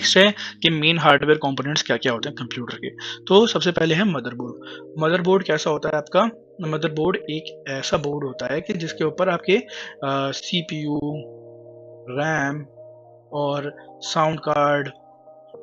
Next है कि main hardware components क्या क्या होते हैं कंप्यूटर के। तो सबसे पहले है मदरबोर्ड। मदरबोर्ड कैसा होता है आपका? मदरबोर्ड एक ऐसा बोर्ड होता है कि जिसके ऊपर आपके सीपीयू, रैम और साउंड कार्ड,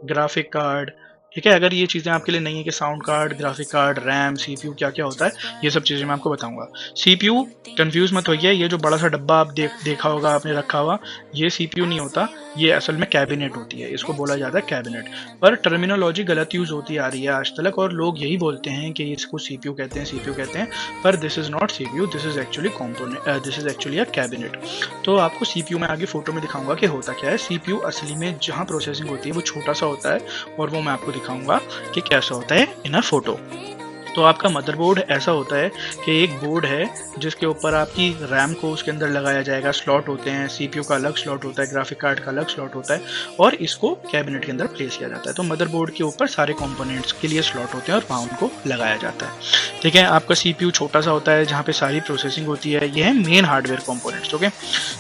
ग्राफिक कार्ड, ठीक है। अगर ये चीज़ें आपके लिए नहीं है कि sound card, graphic card, RAM, CPU क्या क्या होता है, ये सब चीज़ें मैं आपको बताऊंगा। सीपीयू कंफ्यूज मत होइए, ये जो बड़ा सा डब्बा आप देखा होगा आपने रखा हुआ, ये सीपीयू नहीं होता, ये असल में कैबिनेट होती है, इसको बोला जाता है कैबिनेट। पर टर्मिनोलॉजी गलत यूज़ होती आ रही है आज तक, और लोग यही बोलते हैं कि इसको सीपीयू कहते हैं, सीपीयू कहते हैं, पर this is not CPU, this is actually component, this is actually a cabinet. तो आपको सीपीयू मैं आगे फोटो में दिखाऊंगा कि होता क्या है। सीपीयू असली में जहाँ प्रोसेसिंग होती है वो छोटा सा होता है, और वो मैं आपको दिखाऊंगा कि कैसा होता है इन अ फोटो। तो आपका मदरबोर्ड ऐसा होता है कि एक बोर्ड है जिसके ऊपर आपकी रैम को उसके अंदर लगाया जाएगा, स्लॉट होते हैं, सीपीयू का अलग स्लॉट होता है, ग्राफिक कार्ड का अलग स्लॉट होता है, और इसको कैबिनेट के अंदर प्लेस किया जाता है। तो मदरबोर्ड के ऊपर सारे कंपोनेंट्स के लिए स्लॉट होते हैं और वहाँ उनको लगाया जाता है, ठीक है। आपका सीपीयू छोटा सा होता है जहाँ पे सारी प्रोसेसिंग होती है, ये है मेन हार्डवेयर कंपोनेंट्स, ओके।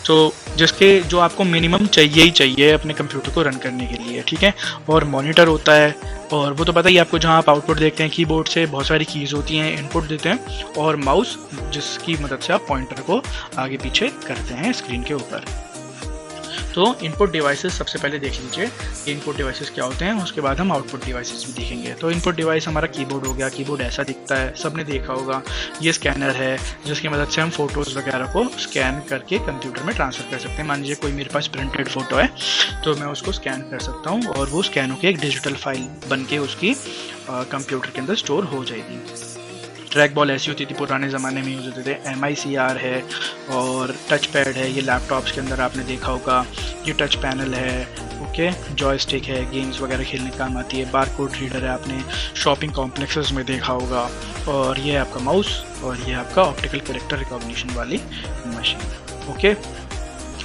तो जिसके जो आपको मिनिमम चाहिए ही चाहिए अपने कंप्यूटर को रन करने के लिए, ठीक है। और मॉनिटर होता है, और वो तो पता ही आपको, जहाँ आप आउटपुट देखते हैं कीबोर्ड से बहुत सारी कीज़ होती हैं, इनपुट देते हैं, और माउस जिसकी मदद से आप पॉइंटर को आगे पीछे करते हैं स्क्रीन के ऊपर। तो इनपुट डिवाइसेस सबसे पहले देख लीजिए कि इनपुट डिवाइसेस क्या होते हैं, उसके बाद हम आउटपुट डिवाइसेस भी देखेंगे। तो इनपुट डिवाइस हमारा कीबोर्ड हो गया। कीबोर्ड ऐसा दिखता है, सबने देखा होगा। ये स्कैनर है जिसकी मदद से हम फोटोज़ वगैरह को स्कैन करके कंप्यूटर में ट्रांसफ़र कर सकते हैं। मान लीजिए कोई मेरे पास प्रिंटेड फ़ोटो है तो मैं उसको स्कैन कर सकता हूँ, और वो स्कैन होकर एक डिजिटल फाइल बन के उसकी कंप्यूटर के अंदर स्टोर हो जाएगी। ट्रैक बॉल ऐसी होती थी, पुराने ज़माने में यूज़ होते थे। MICR है, और टच पैड है, ये लैपटॉप्स के अंदर आपने देखा होगा। ये टच पैनल है, ओके। जॉयस्टिक है, गेम्स वगैरह खेलने काम आती है। बारकोड रीडर है, आपने शॉपिंग कॉम्प्लेक्सेस में देखा होगा। और ये आपका माउस, और ये आपका ऑप्टिकल कैरेक्टर रिकॉग्निशन वाली मशीन, ओके।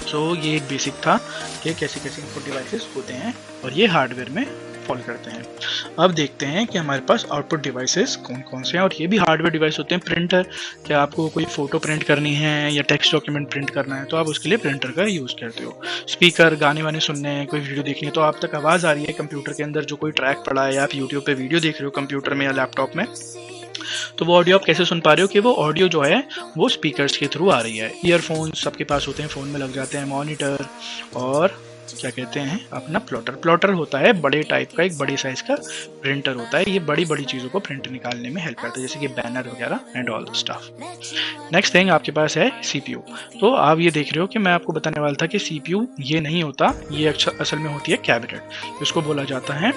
सो ये एक बेसिक था कि कैसे कैसे इनपुट डिवाइसेस होते हैं, और ये हार्डवेयर में फॉलो करते हैं। अब देखते हैं कि हमारे पास आउटपुट डिवाइसेस कौन कौन से हैं, और ये भी हार्डवेयर डिवाइस होते हैं। प्रिंटर, क्या आपको कोई फोटो प्रिंट करनी है या टेक्स्ट डॉक्यूमेंट प्रिंट करना है तो आप उसके लिए प्रिंटर का यूज़ करते हो। स्पीकर, गाने वाने सुनने हैं, कोई वीडियो देखनी है तो आप तक आवाज़ आ रही है कंप्यूटर के अंदर, जो कोई ट्रैक पड़ा है, या आप यूट्यूब पे वीडियो देख रहे हो कंप्यूटर में या लैपटॉप में, तो वो ऑडियो आप कैसे सुन पा रहे हो कि वो ऑडियो जो है वो स्पीकर्स के थ्रू आ रही है। ईयरफोन्स सबके पास होते हैं, फ़ोन में लग जाते हैं। मॉनिटर, और क्या कहते हैं अपना प्लॉटर। प्लॉटर होता है बड़े टाइप का, एक बड़ी साइज़ का प्रिंटर होता है। ये बड़ी बड़ी चीज़ों को प्रिंट निकालने में हेल्प करता है, जैसे कि बैनर वगैरह and all stuff. Next thing आपके पास है सीपीयू। तो आप ये देख रहे हो कि मैं आपको बताने वाला था कि सीपीयू ये नहीं होता, ये असल में होती है कैबिनेट, इसको बोला जाता है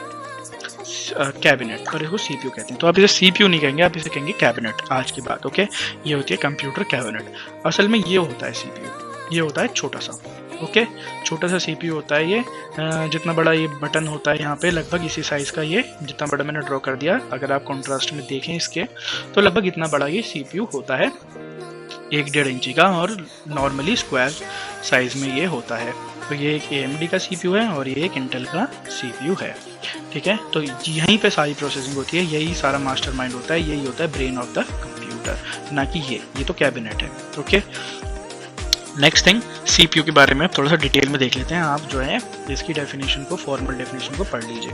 कैबिनेट, पर इसको सीपीयू कहते हैं। तो आप इसे सीपीयू नहीं कहेंगे, आप इसे कहेंगे कैबिनेट आज की बात, ओके। ये होती है कंप्यूटर कैबिनेट। असल में ये होता है सीपीयू, ये होता है छोटा सा, ओके। छोटा सा सीपीयू होता है ये, जितना बड़ा ये बटन होता है यहाँ पे, लगभग इसी साइज़ का, ये जितना बड़ा मैंने ड्रॉ कर दिया, अगर आप कॉन्ट्रास्ट में देखें इसके, तो लगभग इतना बड़ा ये सीपीयू होता है, 1-1.5 इंची का, और नॉर्मली स्क्वायर साइज़ में ये होता है। तो ये एक AMD का CPU है, और ये एक इंटेल का CPU है, ठीक है। तो यहीं पे सारी प्रोसेसिंग होती है, यही सारा मास्टरमाइंड होता है, यही होता है ब्रेन ऑफ द कंप्यूटर, ना कि ये तो कैबिनेट है, ओके। नेक्स्ट थिंग, CPU के बारे में थोड़ा सा डिटेल में देख लेते हैं। आप जो है इसकी डेफिनेशन को, फॉर्मल डेफिनेशन को पढ़ लीजिए।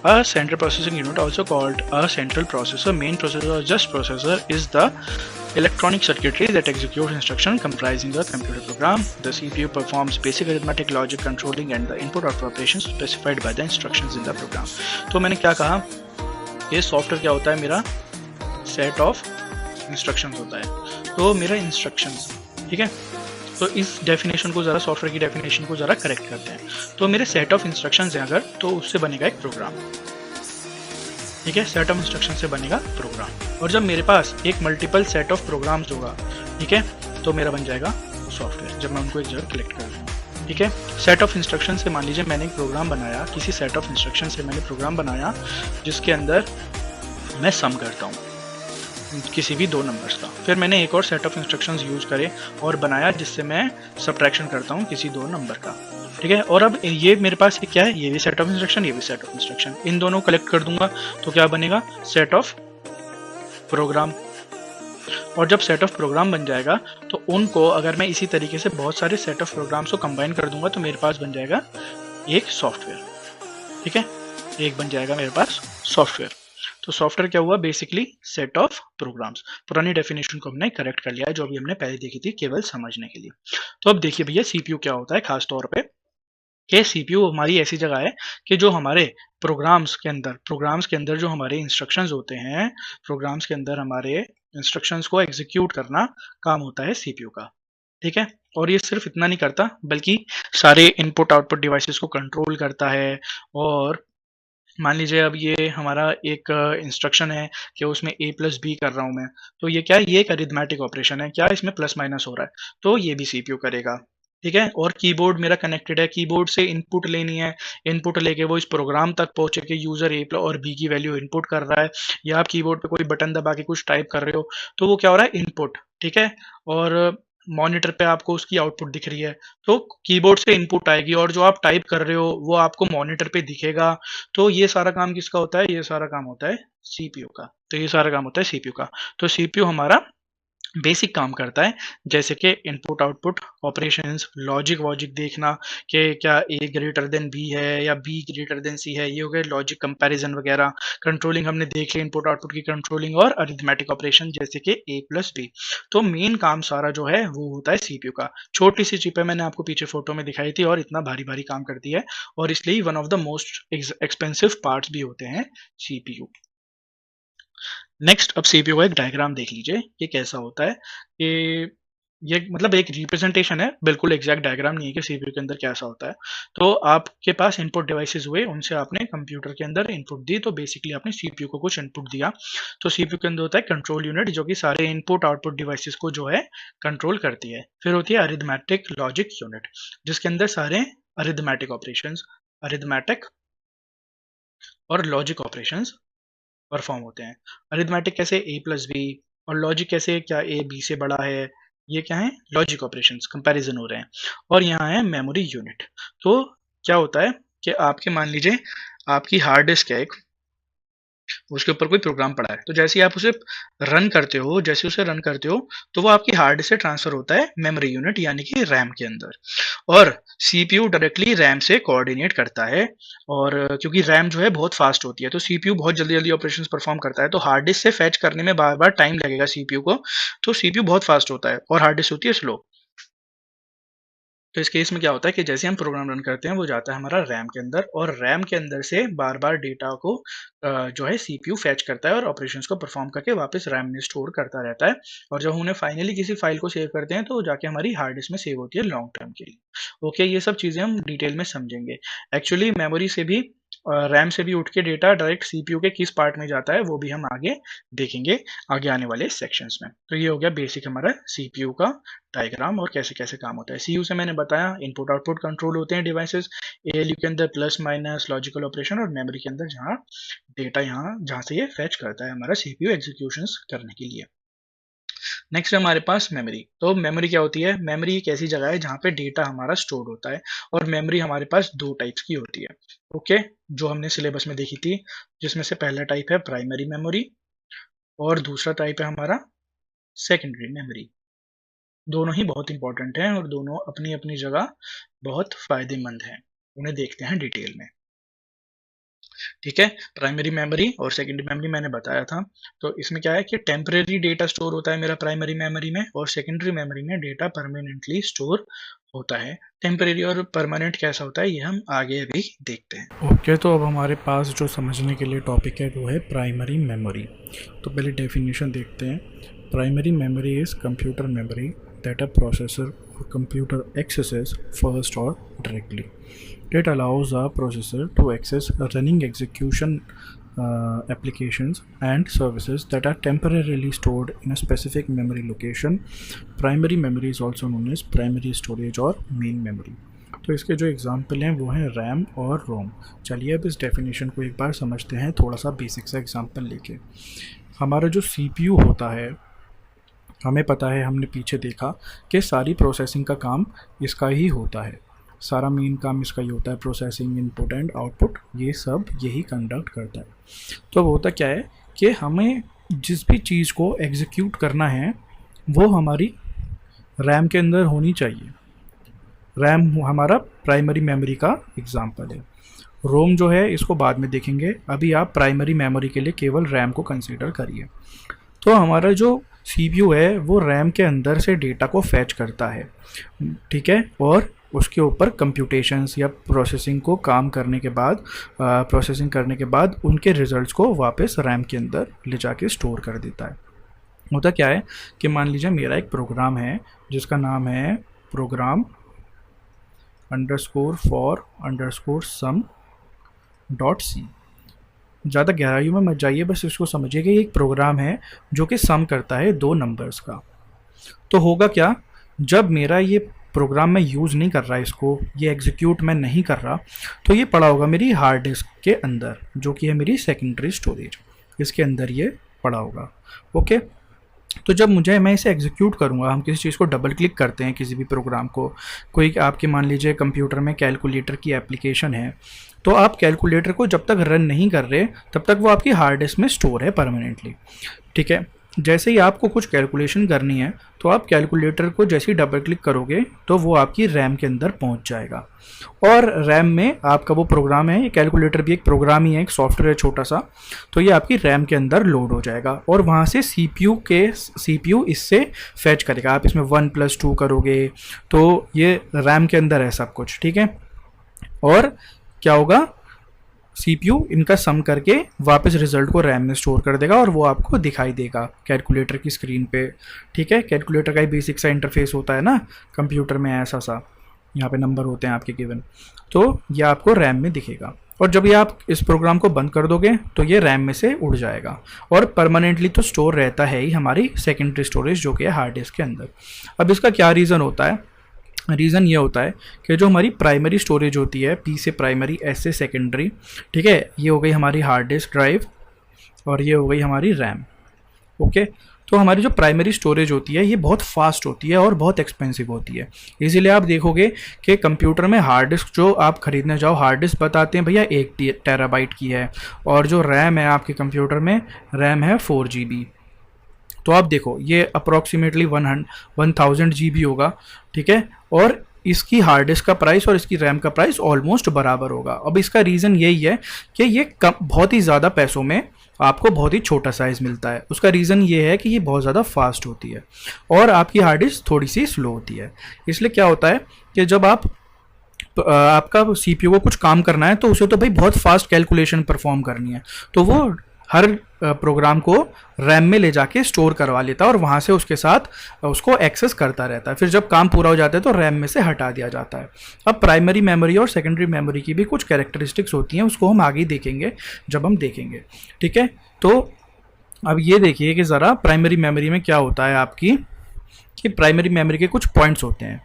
A central processing unit also called a central processor, main processor और just processor is the electronic circuitry that executes instruction comprising a computer program. The CPU performs basic arithmetic, logic, controlling and the input output operations specified by the instructions in the program. तो मैंने क्या कहा, ये software क्या होता है, मेरा set of instructions होता है। तो मेरा इंस्ट्रक्शंस, ठीक है। तो इस डेफिनेशन को ज़रा, सॉफ्टवेयर की डेफिनेशन को ज़रा करेक्ट करते हैं। तो मेरे सेट ऑफ इंस्ट्रक्शंस हैं अगर, तो उससे बनेगा एक प्रोग्राम, ठीक है। सेट ऑफ इंस्ट्रक्शन से बनेगा प्रोग्राम, और जब मेरे पास एक मल्टीपल सेट ऑफ प्रोग्राम्स होगा, ठीक है, तो मेरा बन जाएगा सॉफ्टवेयर, जब मैं उनको एक जगह कलेक्ट कर लूँगा, ठीक है। सेट ऑफ इंस्ट्रक्शन से मान लीजिए मैंने एक प्रोग्राम बनाया, किसी सेट ऑफ इंस्ट्रक्शन से मैंने प्रोग्राम बनाया जिसके अंदर मैं सम करता हूँ किसी भी 2 नंबर्स का। फिर मैंने एक और सेट ऑफ इंस्ट्रक्शंस यूज़ करे और बनाया जिससे मैं सब्ट्रैक्शन करता हूँ किसी 2 नंबर का, ठीक है। और अब ये मेरे पास क्या है, ये भी सेट ऑफ इंस्ट्रक्शन, ये भी सेट ऑफ इंस्ट्रक्शन, इन दोनों कलेक्ट कर दूंगा तो क्या बनेगा, सेट ऑफ प्रोग्राम। और जब सेट ऑफ प्रोग्राम बन जाएगा तो उनको अगर मैं इसी तरीके से बहुत सारे सेट ऑफ प्रोग्राम्स को कंबाइन कर दूंगा तो मेरे पास बन जाएगा एक सॉफ्टवेयर, ठीक है, एक बन जाएगा मेरे पास सॉफ्टवेयर। तो सॉफ्टवेयर क्या हुआ, बेसिकली सेट ऑफ प्रोग्राम्स। पुरानी डेफिनेशन को हमने करेक्ट कर लिया है जो अभी हमने पहले देखी थी, केवल समझने के लिए। तो अब देखिए भैया सीपीयू क्या होता है खास तौर पे, कि सीपीयू हमारी ऐसी जगह है कि जो हमारे प्रोग्राम्स के अंदर जो हमारे इंस्ट्रक्शंस होते हैं, प्रोग्राम्स के अंदर हमारे इंस्ट्रक्शंस को एग्जीक्यूट करना काम होता है सीपीयू का। ठीक है, और ये सिर्फ इतना नहीं करता बल्कि सारे इनपुट आउटपुट डिवाइसेस को कंट्रोल करता है। और मान लीजिए अब ये हमारा एक इंस्ट्रक्शन है कि उसमें a प्लस बी कर रहा हूँ मैं, तो ये क्या है, ये एक अरिथमेटिक ऑपरेशन है, क्या इसमें प्लस माइनस हो रहा है, तो ये भी सीपीयू करेगा। ठीक है, और कीबोर्ड मेरा कनेक्टेड है, कीबोर्ड से इनपुट लेनी है, इनपुट लेके वो इस प्रोग्राम तक पहुंचे कि यूजर a और b की वैल्यू इनपुट कर रहा है, या आप कीबोर्ड पे कोई बटन दबा के कुछ टाइप कर रहे हो तो वो क्या हो रहा है, इनपुट। ठीक है, और मॉनिटर पे आपको उसकी आउटपुट दिख रही है, तो कीबोर्ड से इनपुट आएगी और जो आप टाइप कर रहे हो वो आपको मॉनिटर पे दिखेगा। तो ये सारा काम किसका होता है, ये सारा काम होता है सीपीयू का। तो ये सारा काम होता है सीपीयू का। तो सीपीयू हमारा बेसिक काम करता है, जैसे कि इनपुट आउटपुट ऑपरेशंस, लॉजिक वॉजिक देखना कि क्या ए ग्रेटर देन बी है या बी ग्रेटर देन सी है, ये हो गए लॉजिक कंपैरिजन वगैरह। कंट्रोलिंग हमने देख लिया, इनपुट आउटपुट की कंट्रोलिंग, और अरिथमेटिक ऑपरेशन जैसे कि ए प्लस बी। तो मेन काम सारा जो है वो होता है सीपीयू का। छोटी सी चिप है, मैंने आपको पीछे फोटो में दिखाई थी, और इतना भारी भारी काम करती है, और इसलिए one of the most expensive parts भी होते हैं सीपीयू। नेक्स्ट, अब सीपीयू का एक डायग्राम देख लीजिए, ये कैसा होता है कि ये मतलब एक रिप्रेजेंटेशन है, बिल्कुल एग्जैक्ट डायग्राम नहीं है कि सीपीयू के अंदर कैसा होता है। तो आपके पास इनपुट डिवाइसेस हुए, उनसे आपने कंप्यूटर के अंदर इनपुट दी, तो बेसिकली आपने सीपीयू को कुछ इनपुट दिया। तो सीपीयू के अंदर होता है कंट्रोल यूनिट, जो कि सारे इनपुट आउटपुट डिवाइसेस को जो है कंट्रोल करती है। फिर होती है अरिथमेटिक लॉजिक यूनिट, जिसके अंदर सारे अरिथमेटिक ऑपरेशंस, अरिथमेटिक और लॉजिक ऑपरेशंस परफॉर्म होते हैं। अरिथमेटिक कैसे, ए प्लस बी, और लॉजिक कैसे, क्या ए बी से बड़ा है, ये क्या है, लॉजिक ऑपरेशंस, कंपैरिजन हो रहे हैं। और यहाँ है मेमोरी यूनिट। तो क्या होता है कि आपके मान लीजिए आपकी हार्ड डिस्क है एक, उसके ऊपर कोई प्रोग्राम पड़ा है, तो जैसे ही आप उसे रन करते हो, तो वो आपकी हार्ड डिस्क से ट्रांसफर होता है मेमोरी यूनिट यानी कि रैम के अंदर। और सीपीयू डायरेक्टली रैम से कोऑर्डिनेट करता है, और क्योंकि रैम जो है बहुत फास्ट होती है, तो सीपीयू बहुत जल्दी जल्दी ऑपरेशंस परफॉर्म करता है, तो हार्ड डिस्क से फैच करने में बार बार टाइम लगेगा सीपीयू को। तो सीपीयू बहुत फास्ट होता है और हार्ड डिस्क होती है स्लो। तो इस केस में क्या होता है कि जैसे हम प्रोग्राम रन करते हैं वो जाता है हमारा रैम के अंदर, और रैम के अंदर से बार बार डेटा को जो है सीपीयू फैच करता है और ऑपरेशंस को परफॉर्म करके वापस रैम में स्टोर करता रहता है। और जब उन्हें फाइनली किसी फाइल को सेव करते हैं तो वो जाके हमारी हार्ड डिस्क में सेव होती है लॉन्ग टर्म के लिए। ओके, ये सब चीज़ें हम डिटेल में समझेंगे। एक्चुअली मेमोरी से भी, रैम से भी उठ के डेटा डायरेक्ट सीपीयू के किस पार्ट में जाता है वो भी हम आगे देखेंगे, आगे आने वाले सेक्शंस में। तो ये हो गया बेसिक हमारा सीपीयू का डायग्राम और कैसे कैसे काम होता है। सीयू से मैंने बताया इनपुट आउटपुट कंट्रोल होते हैं डिवाइसेस, एएलयू के अंदर प्लस माइनस लॉजिकल ऑपरेशन, और मेमोरी के अंदर जहाँ डेटा यहाँ जहाँ से ये फैच करता है हमारा सीपीयू एग्जीक्यूशंस करने के लिए। नेक्स्ट है हमारे पास मेमोरी। तो मेमोरी क्या होती है, मेमोरी एक ऐसी जगह है जहाँ पे डेटा हमारा स्टोर होता है, और मेमोरी हमारे पास दो टाइप्स की होती है। ओके, जो हमने सिलेबस में देखी थी, जिसमें से पहला टाइप है प्राइमरी मेमोरी और दूसरा टाइप है हमारा सेकेंडरी मेमोरी। दोनों ही बहुत इंपॉर्टेंट हैं और दोनों अपनी अपनी जगह बहुत फायदेमंद हैं। उन्हें देखते हैं डिटेल में। ठीक है, प्राइमरी मेमोरी और सेकेंडरी मेमोरी मैंने बताया था। तो इसमें क्या है कि टेम्परेरी डेटा स्टोर होता है मेरा प्राइमरी मेमोरी में, और सेकेंडरी मेमोरी में डेटा परमानेंटली स्टोर होता है। टेम्परेरी और परमानेंट कैसा होता है ये हम आगे अभी देखते हैं। ओके, तो अब हमारे पास जो समझने के लिए टॉपिक है वो है प्राइमरी मेमोरी। तो पहले डेफिनेशन देखते हैं। Primary memory is computer memory that a processor और कंप्यूटर एक्सेसेस फर्स्ट और directly. It allows a processor to access running execution applications and services that are temporarily stored in a specific memory location. Primary memory is also known as primary storage और main memory. तो इसके जो example हैं वो हैं RAM और रोम. चलिए अब इस डेफिनेशन को एक बार समझते हैं थोड़ा सा बेसिक सा एग्जाम्पल लेके. हमारा जो CPU होता है, हमें पता है, हमने पीछे देखा कि सारी प्रोसेसिंग का काम इसका ही होता है. सारा मेन काम इसका ही होता है, प्रोसेसिंग, इनपुट एंड आउटपुट, ये सब यही कंडक्ट करता है. तो अब होता क्या है कि हमें जिस भी चीज़ को एग्जीक्यूट करना है वो हमारी रैम के अंदर होनी चाहिए. रैम हमारा प्राइमरी मेमोरी का एग्जांपल है. रोम जो है इसको बाद में देखेंगे, अभी आप प्राइमरी मेमोरी के लिए केवल रैम को कंसीडर करिए। तो हमारा जो सीपीयू है वो रैम के अंदर से डेटा को फैच करता है, ठीक है, और उसके ऊपर कंप्यूटेशंस या प्रोसेसिंग करने के बाद उनके रिजल्ट्स को वापस रैम के अंदर ले जाके स्टोर कर देता है। होता क्या है कि मान लीजिए मेरा एक प्रोग्राम है जिसका नाम है प्रोग्राम _for_sum.c। ज़्यादा गहराइयों में मत जाइए, बस इसको समझिए कि ये एक प्रोग्राम है जो कि सम करता है दो नंबर्स का। तो होगा क्या, जब मेरा ये प्रोग्राम मैं यूज़ नहीं कर रहा, इसको ये एग्जीक्यूट मैं नहीं कर रहा, तो ये पड़ा होगा मेरी हार्ड डिस्क के अंदर, जो कि है मेरी सेकेंडरी स्टोरेज, इसके अंदर ये पड़ा होगा। ओके, तो जब मैं इसे एग्जीक्यूट करूँगा, हम किसी चीज़ को डबल क्लिक करते हैं, किसी भी प्रोग्राम को, कोई आपके मान लीजिए कंप्यूटर में कैलकुलेटर की एप्लीकेशन है, तो आप कैलकुलेटर को जब तक रन नहीं कर रहे तब तक वो आपकी हार्ड डिस्क में स्टोर है परमानेंटली, ठीक है। जैसे ही आपको कुछ कैलकुलेशन करनी है तो आप कैलकुलेटर को जैसे ही डबल क्लिक करोगे तो वो आपकी रैम के अंदर पहुंच जाएगा, और रैम में आपका वो प्रोग्राम है, ये कैलकुलेटर भी एक प्रोग्राम ही है, एक सॉफ्टवेयर है छोटा सा, तो ये आपकी रैम के अंदर लोड हो जाएगा और वहाँ से सीपीयू इससे फैच करेगा। आप इसमें 1+2 करोगे तो ये रैम के अंदर है सब कुछ, ठीक है। और क्या होगा, सीपीयू इनका सम करके वापस रिजल्ट को रैम में स्टोर कर देगा और वो आपको दिखाई देगा कैलकुलेटर की स्क्रीन पे, ठीक है। कैलकुलेटर का ही बेसिक सा इंटरफेस होता है ना कंप्यूटर में, ऐसा सा यहाँ पे नंबर होते हैं आपके गिवन, तो ये आपको रैम में दिखेगा। और जब ये आप इस प्रोग्राम को बंद कर दोगे तो ये रैम में से उड़ जाएगा और परमानेंटली तो स्टोर रहता है ही हमारी सेकेंडरी स्टोरेज जो कि है हार्ड डिस्क के अंदर। अब इसका क्या रीज़न होता है, रीज़न ये होता है कि जो हमारी प्राइमरी स्टोरेज होती है, पी से प्राइमरी, एस से सेकेंडरी, ठीक है, ये हो गई हमारी हार्ड डिस्क ड्राइव और ये हो गई हमारी रैम। ओके, तो हमारी जो प्राइमरी स्टोरेज होती है ये बहुत फास्ट होती है और बहुत एक्सपेंसिव होती है, इसीलिए आप देखोगे कि कंप्यूटर में हार्ड डिस्क जो आप खरीदने जाओ, हार्ड डिस्क बताते हैं भैया 1 टेराबाइट की है, और जो रैम है आपके कंप्यूटर में, रैम है 4 GB। तो आप देखो ये अप्रॉक्सीमेटली 1000 GB होगा, ठीक है, और इसकी हार्ड डिस्क का प्राइस और इसकी रैम का प्राइस ऑलमोस्ट बराबर होगा। अब इसका रीज़न यही है कि ये बहुत ही ज़्यादा पैसों में आपको बहुत ही छोटा साइज़ मिलता है। उसका रीज़न ये है कि ये बहुत ज़्यादा फास्ट होती है और आपकी हार्ड डिस्क थोड़ी सी स्लो होती है। इसलिए क्या होता है कि जब आपका सीपीयू को कुछ काम करना है तो उसे तो भाई बहुत फास्ट कैलकुलेशन परफॉर्म करनी है, तो वो हर प्रोग्राम को रैम में ले जाके स्टोर करवा लेता है और वहाँ से उसके साथ उसको एक्सेस करता रहता है। फिर जब काम पूरा हो जाता है तो रैम में से हटा दिया जाता है। अब प्राइमरी मेमोरी और सेकेंडरी मेमोरी की भी कुछ कैरेक्टरिस्टिक्स होती हैं, उसको हम आगे ही देखेंगे जब हम देखेंगे, ठीक है। तो अब ये देखिए कि ज़रा प्राइमरी मेमोरी में क्या होता है आपकी, कि प्राइमरी मेमोरी के कुछ पॉइंट्स होते हैं।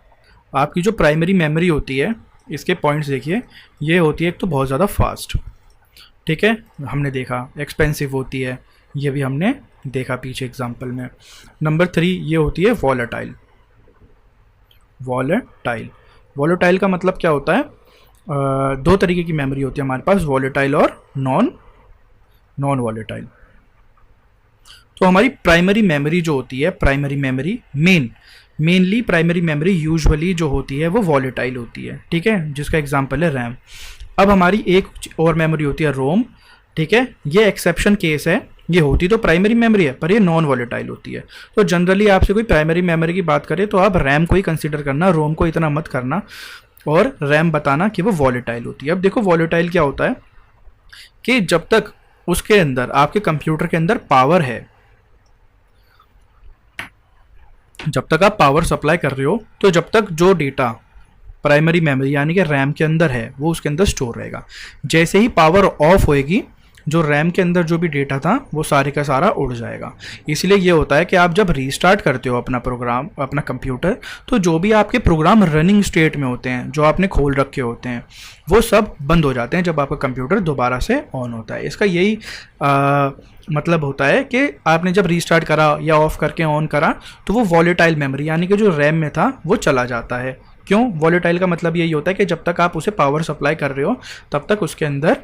आपकी जो प्राइमरी मेमोरी होती है इसके पॉइंट्स देखिए, ये होती है एक तो बहुत ज़्यादा फास्ट, ठीक है, हमने देखा, एक्सपेंसिव होती है, ये भी हमने देखा पीछे एग्जाम्पल में। नंबर 3 ये होती है वॉलेटाइल। वॉलेटाइल का मतलब क्या होता है, दो तरीके की मेमोरी होती है हमारे पास, वॉलेटाइल और नॉन वॉलेटाइल। तो हमारी प्राइमरी मेमोरी जो होती है, primary memory mainly primary memory usually जो होती है वो वॉलेटाइल होती है, ठीक है, जिसका एग्जांपल है रैम। अब हमारी एक और मेमोरी होती है रोम, ठीक है, ये एक्सेप्शन केस है, ये होती तो प्राइमरी मेमोरी है पर ये नॉन वॉलेटाइल होती है। तो जनरली आपसे कोई प्राइमरी मेमोरी की बात करे तो आप रैम को ही कंसिडर करना, रोम को इतना मत करना, और रैम बताना कि वो वॉलेटाइल होती है। अब देखो वॉलेटाइल क्या होता है कि जब तक उसके अंदर, आपके कंप्यूटर के अंदर पावर है, जब तक आप पावर सप्लाई कर रहे हो, तो जब तक जो डेटा प्राइमरी मेमोरी यानी कि रैम के अंदर है वो उसके अंदर स्टोर रहेगा। जैसे ही पावर ऑफ होएगी, जो रैम के अंदर जो भी डेटा था वो सारे का सारा उड़ जाएगा। इसलिए ये होता है कि आप जब रीस्टार्ट करते हो अपना प्रोग्राम, अपना कंप्यूटर, तो जो भी आपके प्रोग्राम रनिंग स्टेट में होते हैं, जो आपने खोल रखे होते हैं, वो सब बंद हो जाते हैं जब आपका कंप्यूटर दोबारा से ऑन होता है। इसका यही मतलब होता है कि आपने जब रीस्टार्ट करा या ऑफ करके ऑन करा तो वो वॉलेटाइल मेमोरी यानी कि जो रैम में था वो चला जाता है। क्यों? वॉलेटाइल का मतलब यही होता है कि जब तक आप उसे पावर सप्लाई कर रहे हो तब तक उसके अंदर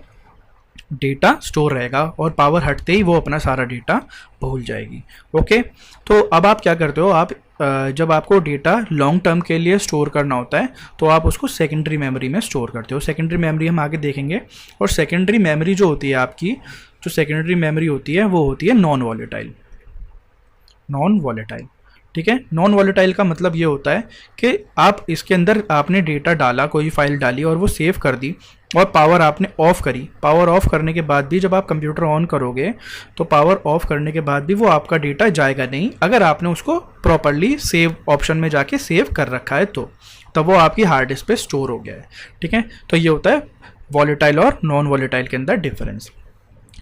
डेटा स्टोर रहेगा और पावर हटते ही वो अपना सारा डेटा भूल जाएगी। ओके, तो अब आप क्या करते हो, आप जब आपको डेटा लॉन्ग टर्म के लिए स्टोर करना होता है तो आप उसको सेकेंडरी मेमोरी में स्टोर करते हो। सेकेंडरी मेमोरी हम आगे देखेंगे। और सेकेंडरी मेमोरी जो होती है आपकी, जो सेकेंडरी मेमोरी होती है वो होती है नॉन वॉलेटाइल। नॉन वॉलेटाइल, ठीक है। नॉन वॉलेटाइल का मतलब ये होता है कि आप इसके अंदर आपने डेटा डाला, कोई फाइल डाली और वो सेव कर दी और पावर आपने ऑफ करी। पावर ऑफ करने के बाद भी जब आप कंप्यूटर ऑन करोगे तो पावर ऑफ करने के बाद भी वो आपका डेटा जाएगा नहीं, अगर आपने उसको प्रॉपरली सेव ऑप्शन में जाके सेव कर रखा है तो तब वो आपकी हार्ड डिस्क पे स्टोर हो गया है, ठीक है। तो ये होता है वॉलेटाइल और नॉन वॉलेटाइल के अंदर डिफरेंस।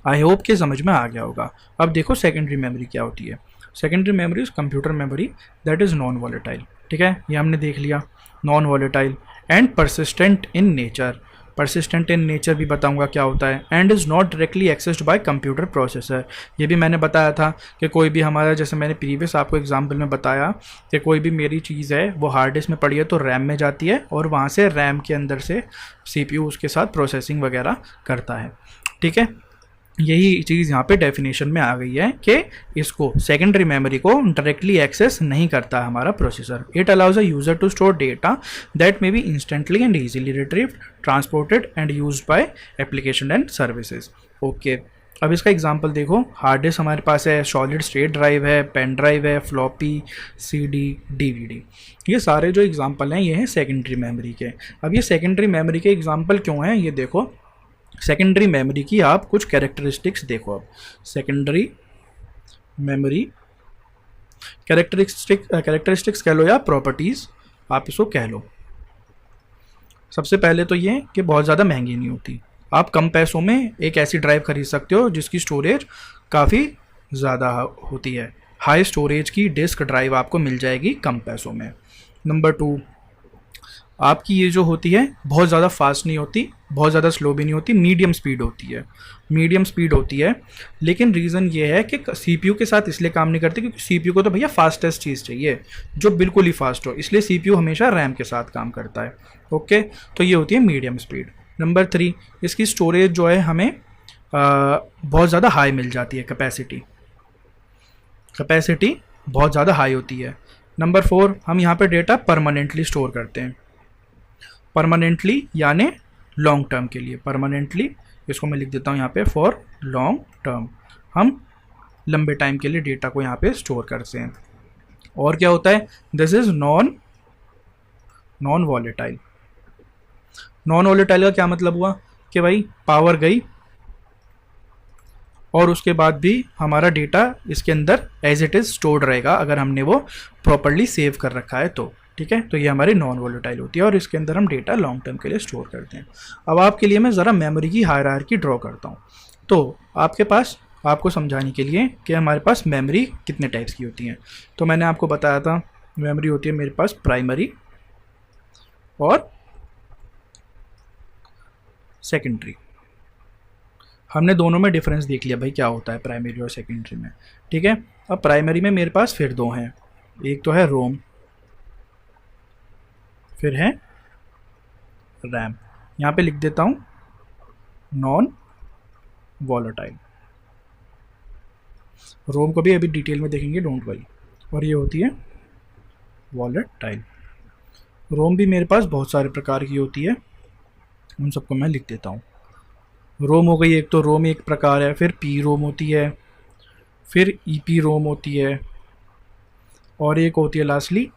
आई होप कि समझ में आ गया होगा। अब देखो सेकेंडरी मेमोरी क्या होती है। Secondary memory is computer memory that is non volatile, ठीक है, ये हमने देख लिया। Non volatile and persistent in nature. Persistent in nature भी बताऊंगा क्या होता है। And is not directly accessed bye computer processor. ये भी मैंने बताया था कि कोई भी हमारा, जैसे मैंने प्रीवियस आपको एग्जांपल में बताया कि कोई भी मेरी चीज़ है वो हार्ड डिस्क में पड़ी है तो रैम में जाती है और वहाँ से रैम के अंदर से CPU उसके साथ प्रोसेसिंग वगैरह करता है, ठीक है। यही चीज़ यहाँ पे डेफिनेशन में आ गई है कि इसको सेकेंडरी मेमोरी को डायरेक्टली एक्सेस नहीं करता हमारा processor. It allows a user to store data that may be instantly and easily retrieved, transported and used by application and services. Okay, अब इसका एग्जांपल देखो। हार्ड डिस्क हमारे पास है, सॉलिड स्टेट ड्राइव है, पेन ड्राइव है, floppy, CD, DVD। ये सारे जो एग्जांपल हैं ये हैं सेकेंडरी मेमोरी के। अब ये सेकेंडरी मेमोरी के एग्जांपल क्यों हैं ये देखो। सेकेंडरी मेमोरी की आप कुछ कैरेक्टरिस्टिक्स देखो। अब सेकेंडरी मेमोरी कैरेक्टरिस्टिक्स कह लो या प्रॉपर्टीज़ आप इसको कह लो। सबसे पहले तो ये कि बहुत ज़्यादा महंगी नहीं होती। आप कम पैसों में एक ऐसी ड्राइव खरीद सकते हो जिसकी स्टोरेज काफ़ी ज़्यादा होती है। हाई स्टोरेज की डिस्क ड्राइव आपको मिल जाएगी कम पैसों में। नंबर 2, आपकी ये जो होती है बहुत ज़्यादा फास्ट नहीं होती, बहुत ज़्यादा स्लो भी नहीं होती, मीडियम स्पीड होती है। मीडियम स्पीड होती है, लेकिन रीज़न ये है कि CPU के साथ इसलिए काम नहीं करती क्योंकि CPU को तो भैया फास्टेस्ट चीज़ चाहिए जो बिल्कुल ही फास्ट हो, इसलिए CPU हमेशा रैम के साथ काम करता है। ओके, तो ये होती है मीडियम स्पीड। नंबर 3, इसकी स्टोरेज जो है हमें बहुत ज़्यादा हाई मिल जाती है, कैपेसिटी बहुत ज़्यादा हाई होती है। नंबर 4, हम यहाँ पे डेटा परमानेंटली स्टोर करते हैं। परमानेंटली यानी लॉन्ग टर्म के लिए। परमानेंटली इसको मैं लिख देता हूँ यहाँ पे फॉर लॉन्ग टर्म, हम लंबे टाइम के लिए डेटा को यहाँ पे स्टोर करते हैं। और क्या होता है, this is non volatile. Non volatile का क्या मतलब हुआ कि भाई पावर गई और उसके बाद भी हमारा डेटा इसके अंदर एज इट इज़ स्टोर्ड रहेगा अगर हमने वो प्रॉपरली सेव कर रखा है तो, ठीक है। तो ये हमारी नॉन वॉलेटाइल होती है और इसके अंदर हम डेटा लॉन्ग टर्म के लिए स्टोर करते हैं। अब आपके लिए मैं ज़रा मेमोरी की हायरार्की ड्रॉ करता हूँ। तो आपके पास, आपको समझाने के लिए कि हमारे पास मेमोरी कितने टाइप्स की होती हैं, तो मैंने आपको बताया था मेमोरी होती है मेरे पास प्राइमरी और सेकेंडरी। हमने दोनों में डिफरेंस देख लिया भाई क्या होता है प्राइमरी और सेकेंडरी में, ठीक है। अब प्राइमरी में मेरे पास फिर दो हैं, एक तो है रोम, फिर है रैम। यहाँ पे लिख देता हूँ नॉन वॉलेटाइल। रोम को भी अभी डिटेल में देखेंगे, डोंट वरी। और ये होती है वॉलेटाइल। रोम भी मेरे पास बहुत सारे प्रकार की होती है, उन सबको मैं लिख देता हूँ। रोम हो गई एक, तो रोम एक प्रकार है, फिर पी रोम होती है, फिर ईपी रोम होती है, और एक होती है लास्टली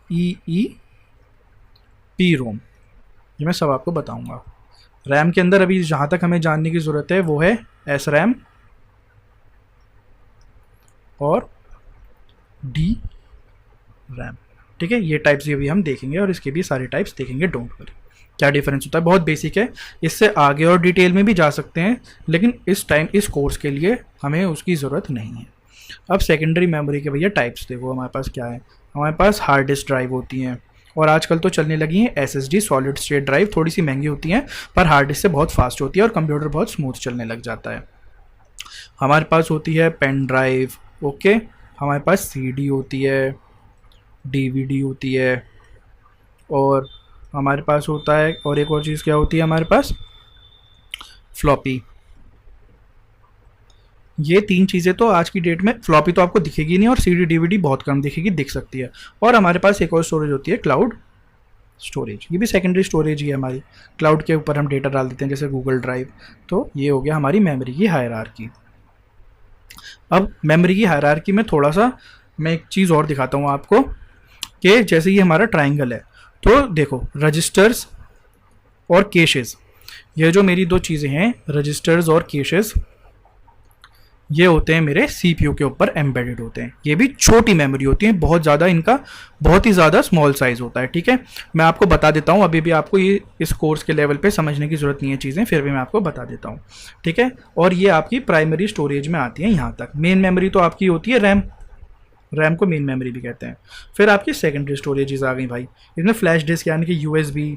पी रोम। ये मैं सब आपको बताऊंगा। रैम के अंदर अभी जहाँ तक हमें जानने की ज़रूरत है वो है एस रैम और डी रैम, ठीक है। ये टाइप्स ये भी हम देखेंगे और इसके भी सारे टाइप्स देखेंगे, डोंट वरी। क्या डिफरेंस होता है, बहुत बेसिक है, इससे आगे और डिटेल में भी जा सकते हैं, लेकिन इस टाइम इस कोर्स के लिए हमें उसकी ज़रूरत नहीं है। अब सेकेंडरी मेमोरी के भैया टाइप्स देखो हमारे पास क्या है। हमारे पास हार्ड डिस्क ड्राइव होती हैं और आजकल तो चलने लगी हैं SSD सॉलिड स्टेट ड्राइव, थोड़ी सी महंगी होती हैं पर हार्ड डिस्क से बहुत फास्ट होती है और कंप्यूटर बहुत स्मूथ चलने लग जाता है। हमारे पास होती है पेन ड्राइव, ओके। हमारे पास CD होती है, DVD होती है, और हमारे पास होता है और एक और चीज़ क्या होती है हमारे पास, फ्लॉपी। ये 3 चीज़ें तो आज की डेट में, फ्लॉपी तो आपको दिखेगी नहीं और CD DVD बहुत कम दिखेगी, दिख सकती है। और हमारे पास एक और स्टोरेज होती है क्लाउड स्टोरेज, ये भी सेकेंडरी स्टोरेज ही है हमारी, क्लाउड के ऊपर हम डेटा डाल देते हैं जैसे गूगल ड्राइव। तो ये हो गया हमारी मेमोरी की हायरार्की। अब मेमोरी की हायरार्की में थोड़ा सा मैं एक चीज़ और दिखाता हूँ आपको कि जैसे ये हमारा ट्राइंगल है, तो देखो रजिस्टर्स और केशेस, ये जो मेरी दो चीज़ें हैं रजिस्टर्स और केशेस, ये होते हैं मेरे CPU के ऊपर एम्बेडेड होते हैं। ये भी छोटी मेमोरी होती है, बहुत ज़्यादा इनका बहुत ही ज़्यादा स्मॉल साइज़ होता है। ठीक है, मैं आपको बता देता हूँ, अभी भी आपको ये इस कोर्स के लेवल पे समझने की ज़रूरत नहीं है चीज़ें, फिर भी मैं आपको बता देता हूँ। ठीक है, और ये आपकी प्राइमरी स्टोरेज में आती है यहाँ तक। मेन मेमोरी तो आपकी होती है रैम, रैम को मेन मेमोरी भी कहते हैं। फिर आपकी सेकेंडरी स्टोरेजेस आ गई भाई, इसमें फ्लैश डिस्क यानी कि USB,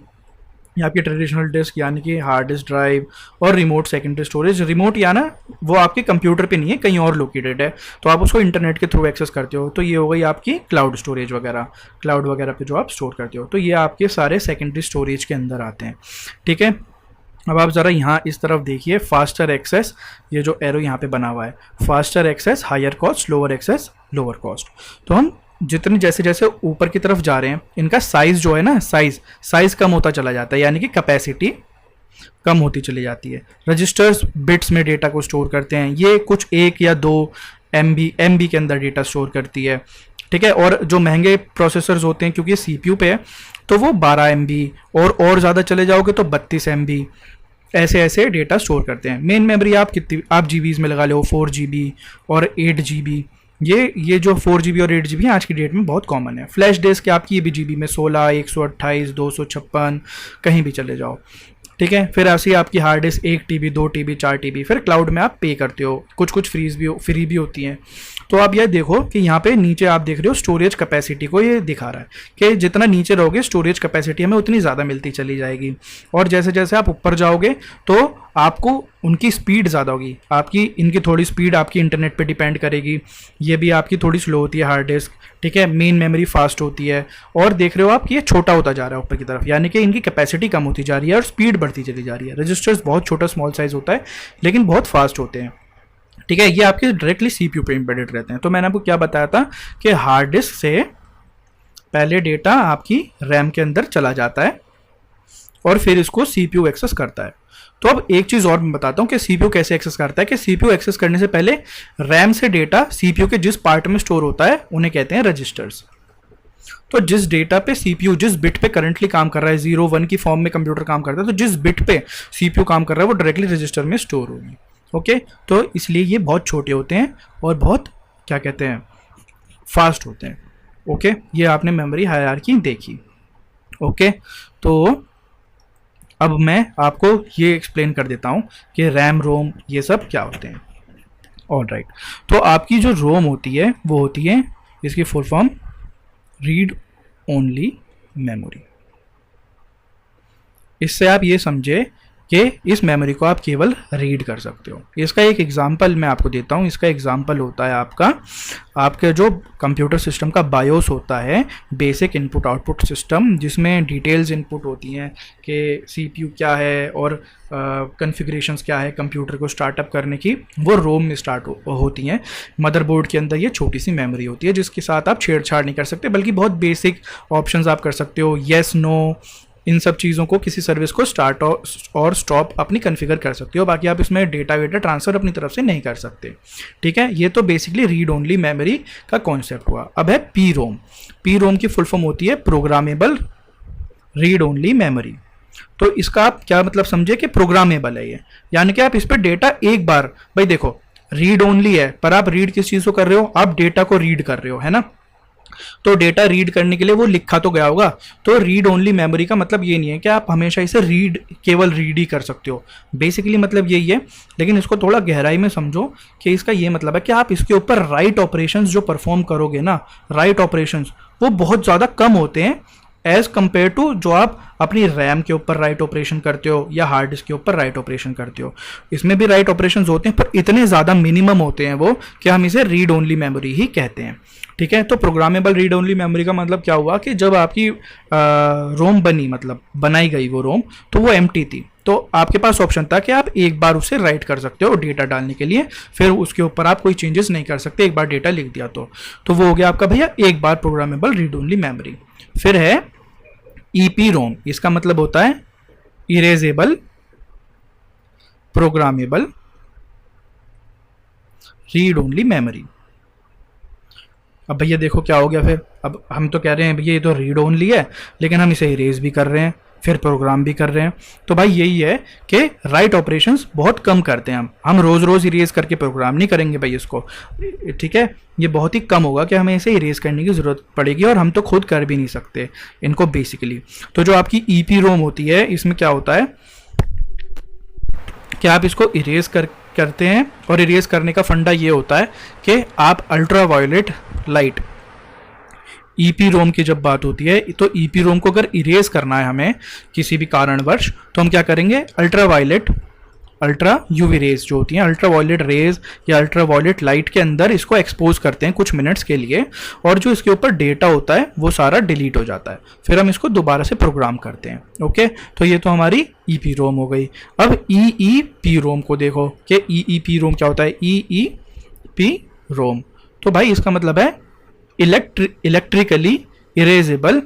या आपकी ट्रेडिशनल डिस्क यानी कि हार्ड डिस्क ड्राइव, और रिमोट सेकेंडरी स्टोरेज। रिमोट या ना वो आपके कंप्यूटर पे नहीं है, कहीं और लोकेटेड है, तो आप उसको इंटरनेट के थ्रू एक्सेस करते हो। तो ये हो गई आपकी क्लाउड स्टोरेज वगैरह, क्लाउड वगैरह पे जो आप स्टोर करते हो। तो ये आपके सारे सेकेंडरी स्टोरेज के अंदर आते हैं। ठीक है, अब आप ज़रा यहाँ इस तरफ देखिए, फास्टर एक्सेस, ये जो एरो यहाँ पे बना हुआ है, faster access higher cost, lower access lower cost. तो हम जितने जैसे जैसे ऊपर की तरफ जा रहे हैं, इनका साइज़ जो है ना, साइज़ कम होता चला जाता है, यानी कि कैपेसिटी कम होती चली जाती है। रजिस्टर्स बिट्स में डेटा को स्टोर करते हैं, ये कुछ 1 या 2 MB के अंदर डेटा स्टोर करती है। ठीक है, और जो महंगे प्रोसेसर्स होते हैं, क्योंकि CPU पे है, तो वो 12 MB, और ज़्यादा चले जाओगे तो 32 MB, ऐसे ऐसे डेटा स्टोर करते हैं। मेन मेमोरी आप कितनी, आप GBs में लगा लो, 4 GB और 8 GB। ये जो 4 GB और 8 GB है आज की डेट में बहुत कॉमन है। फ्लैश डिस्क आपकी ये भी GB में 16, 128, 256, कहीं भी चले जाओ। ठीक है, फिर ऐसी आपकी hard disk 1 TB, 2 TB, 4 TB। फिर क्लाउड में आप पे करते हो, कुछ फ्री भी होती हैं। तो आप ये देखो कि यहाँ पे नीचे आप देख रहे हो स्टोरेज कैपेसिटी को ये दिखा रहा है कि जितना नीचे रहोगे स्टोरेज कैपेसिटी हमें उतनी ज़्यादा मिलती चली जाएगी, और जैसे जैसे आप ऊपर जाओगे तो आपको उनकी स्पीड ज़्यादा होगी। आपकी इनकी थोड़ी स्पीड आपकी इंटरनेट पे डिपेंड करेगी, ये भी आपकी थोड़ी स्लो होती है हार्ड डिस्क। ठीक है, मेन मेमोरी फास्ट होती है, और देख रहे हो आप कि ये छोटा होता जा रहा है ऊपर की तरफ, यानी कि इनकी कैपेसिटी कम होती जा रही है और स्पीड बढ़ती चली जा रही है। रजिस्टर्स बहुत छोटा स्मॉल साइज होता है, लेकिन बहुत फास्ट होते हैं। ठीक है, ये आपके डायरेक्टली CPU पे एम्बेडेड रहते हैं। तो मैंने आपको क्या बताया था कि हार्ड डिस्क से पहले डेटा आपकी रैम के अंदर चला जाता है और फिर इसको CPU एक्सेस करता है। तो अब एक चीज़ और मैं बताता हूँ कि CPU कैसे एक्सेस करता है, कि CPU एक्सेस करने से पहले रैम से डेटा CPU के जिस पार्ट में स्टोर होता है उन्हें कहते हैं रजिस्टर्स। तो जिस डेटा पे CPU जिस बिट पे करंटली काम कर रहा है, 0 1 की फॉर्म में कंप्यूटर काम करता है, तो जिस बिट पे CPU काम कर रहा है वो डायरेक्टली रजिस्टर में स्टोर होगी। ओके, तो इसलिए ये बहुत छोटे होते हैं और बहुत क्या कहते हैं, फास्ट होते हैं। ओके, ये आपने मेमोरी हायरार्की देखी। ओके, तो अब मैं आपको ये एक्सप्लेन कर देता हूँ कि रैम रोम ये सब क्या होते हैं। ऑलराइट, तो आपकी जो रोम होती है वो होती है, इसकी full form read only memory. इससे आप ये समझे कि इस मेमोरी को आप केवल रीड कर सकते हो। इसका एक एग्जांपल मैं आपको देता हूँ। इसका एग्जांपल होता है आपका जो कंप्यूटर सिस्टम का बायोस होता है, बेसिक इनपुट आउटपुट सिस्टम, जिसमें डिटेल्स इनपुट होती हैं कि CPU क्या है और कॉन्फ़िगरेशंस क्या है कंप्यूटर को स्टार्टअप करने की, वो रोम में स्टार्ट होती हैं। मदरबोर्ड के अंदर ये छोटी सी मेमोरी होती है जिसके साथ आप छेड़छाड़ नहीं कर सकते, बल्कि बहुत बेसिक ऑप्शंस आप कर सकते हो, येस नो, इन सब चीज़ों को, किसी सर्विस को स्टार्ट और स्टॉप अपनी कॉन्फ़िगर कर सकते हो। बाकी आप इसमें डेटा वेटा ट्रांसफ़र अपनी तरफ से नहीं कर सकते। ठीक है, ये तो बेसिकली रीड ओनली मेमोरी का कॉन्सेप्ट हुआ। अब है पी रोम की फुल फॉर्म होती है प्रोग्रामेबल रीड ओनली मेमोरी। तो इसका आप क्या मतलब समझे कि प्रोग्रामेबल है ये, यानी कि आप इस पर डेटा एक बार, भाई देखो रीड ओनली है पर आप रीड किस चीज़ को कर रहे हो, आप डेटा को रीड कर रहे हो, है ना। तो डेटा रीड करने के लिए वो लिखा तो गया होगा। तो रीड ओनली मेमोरी का मतलब ये नहीं है कि आप हमेशा इसे केवल रीड ही कर सकते हो, बेसिकली मतलब यही है। लेकिन इसको थोड़ा गहराई में समझो कि इसका ये मतलब है कि आप इसके ऊपर राइट ऑपरेशंस जो परफॉर्म करोगे ना, राइट ऑपरेशंस वो बहुत ज़्यादा कम होते हैं एज कंपेयर टू जो आप अपनी रैम के ऊपर राइट ऑपरेशन करते हो या हार्ड डिस्क के ऊपर राइट ऑपरेशन करते हो। इसमें भी राइट ऑपरेशंस होते हैं पर इतने ज़्यादा मिनिमम होते हैं वो कि हम इसे रीड ओनली मेमोरी ही कहते हैं। ठीक है। तो प्रोग्रामेबल रीड ओनली मेमोरी का मतलब क्या हुआ कि जब आपकी रोम बनी, मतलब बनाई गई वो रोम, तो वो एम्प्टी थी, तो आपके पास ऑप्शन था कि आप एक बार उसे राइट कर सकते हो डेटा डालने के लिए, फिर उसके ऊपर आप कोई चेंजेस नहीं कर सकते, एक बार डेटा लिख दिया तो वो हो गया आपका भैया एक बार प्रोग्रामेबल रीड ओनली मेमोरी। फिर है ईपी रोम, इसका मतलब होता है erasable programmable read only memory. अब भैया देखो क्या हो गया, फिर अब हम तो कह रहे हैं भैया ये तो रीड ओनली है, लेकिन हम इसे इरेज भी कर रहे हैं, फिर प्रोग्राम भी कर रहे हैं। तो भाई यही है कि राइट ऑपरेशंस बहुत कम करते हैं हम रोज रोज इरेज करके प्रोग्राम नहीं करेंगे भाई इसको, ठीक है। ये बहुत ही कम होगा कि हमें इसे इरेज करने की जरूरत पड़ेगी, और हम तो खुद कर भी नहीं सकते इनको बेसिकली। तो जो आपकी ईपी रोम होती है, इसमें क्या होता है कि आप इसको इरेज करते हैं, और इरेज करने का फंडा ये होता है कि आप अल्ट्रा वायलेट लाइट, ईपी रोम की जब बात होती है तो ईपी रोम को अगर इरेज करना है हमें किसी भी कारणवश, तो हम क्या करेंगे, अल्ट्रा यूवी रेज जो होती हैं, अल्ट्रा वायलेट रेज या अल्ट्रा वायलेट लाइट के अंदर इसको एक्सपोज करते हैं कुछ मिनट्स के लिए, और जो इसके ऊपर डेटा होता है वो सारा डिलीट हो जाता है, फिर हम इसको दोबारा से प्रोग्राम करते हैं। ओके, तो ये तो हमारी ईपी रोम हो गई। अब ईईपी रोम को देखो कि ईईपी रोम क्या होता है। ईईपी रोम तो भाई इसका मतलब है electrically erasable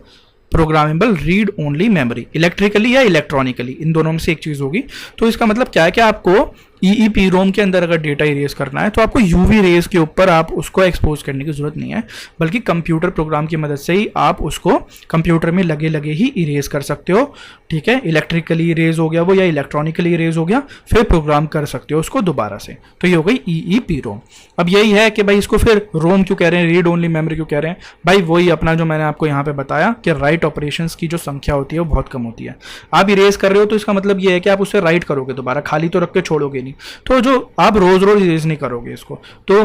programmable read only memory, electrically या इलेक्ट्रॉनिकली, इन दोनों में से एक चीज होगी। तो इसका मतलब क्या है कि आपको ईईपी रोम के अंदर अगर डेटा इरेज करना है तो आपको यूवी रेज के ऊपर आप उसको एक्सपोज करने की जरूरत नहीं है, बल्कि कंप्यूटर प्रोग्राम की मदद से ही आप उसको कंप्यूटर में लगे लगे ही इरेज कर सकते हो, ठीक है। इलेक्ट्रिकली इरेज हो गया वो या इलेक्ट्रॉनिकली इरेज हो गया, फिर प्रोग्राम कर सकते हो उसको दोबारा से। तो ये हो गई ईईपी रोम। अब यही है कि भाई इसको फिर रोम क्यों कह रहे हैं, रीड ओनली मेमोरी क्यों कह रहे हैं भाई, वही अपना जो मैंने आपको यहाँ पे बताया कि राइट ऑपरेशंस की जो संख्या होती है वो बहुत कम होती है। आप इरेज कर रहे हो तो इसका मतलब ये है कि आप उसे राइट करोगे दोबारा, खाली तो रख के छोड़ोगे नहीं, तो जो आप रोज रोज इरेज नहीं करोगे इसको। तो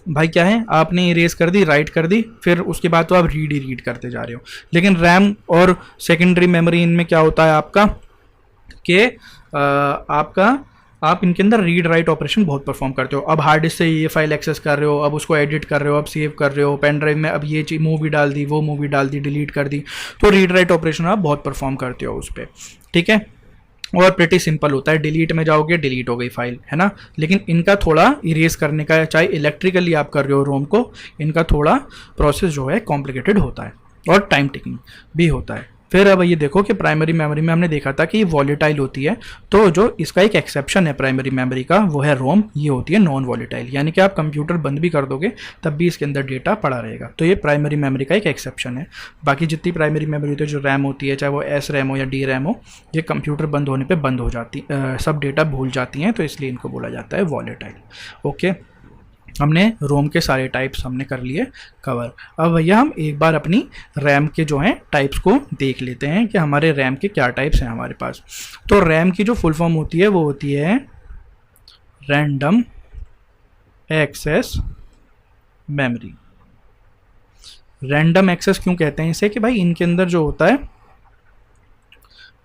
भाई क्या है, आपने इरेज कर दी, राइट कर दी, फिर उसके बाद तो आप रीड ही रीड करते जा रहे हो। लेकिन रैम और सेकेंडरी मेमोरी इनमें क्या होता है आपका कि आप इनके अंदर रीड राइट ऑपरेशन बहुत परफॉर्म करते हो। अब हार्ड डिस्क से ये फाइल एक्सेस कर रहे हो, अब उसको एडिट कर रहे हो, अब सेव कर रहे हो, पेन ड्राइव में अब ये मूवी डाल दी, वो मूवी डाल दी, डिलीट कर दी, तो रीड राइट ऑपरेशन आप बहुत परफॉर्म करते हो उस पर, ठीक है। और प्रिटी सिंपल होता है, डिलीट में जाओगे डिलीट हो गई फाइल, है ना। लेकिन इनका थोड़ा इरेज करने का, चाहे इलेक्ट्रिकली आप कर रहे हो रोम को, इनका थोड़ा प्रोसेस जो है कॉम्प्लिकेटेड होता है और टाइम टेकिंग भी होता है। फिर अब ये देखो कि प्राइमरी मेमोरी में हमने देखा था कि ये वॉलेटाइल होती है, तो जो इसका एक एक्सेप्शन है प्राइमरी मेमोरी का वो है रोम, ये होती है नॉन वॉलेटाइल, यानी कि आप कंप्यूटर बंद भी कर दोगे तब भी इसके अंदर डेटा पड़ा रहेगा। तो ये प्राइमरी मेमोरी का एक एक्सेप्शन है। बाकी जितनी प्राइमरी मेमोरी होती है, जो रैम होती है, चाहे वो एस रैम हो या डी रैम हो, ये कंप्यूटर बंद होने पर बंद हो जाती, सब डेटा भूल जाती हैं, तो इसलिए इनको बोला जाता है वॉलेटाइल। ओके, हमने रोम के सारे टाइप्स हमने कर लिए कवर। अब भैया हम एक बार अपनी रैम के जो हैं टाइप्स को देख लेते हैं कि हमारे रैम के क्या टाइप्स हैं हमारे पास। तो रैम की जो फुल फॉर्म होती है वो होती है random access memory. Random access क्यों कहते हैं इसे, कि भाई इनके अंदर जो होता है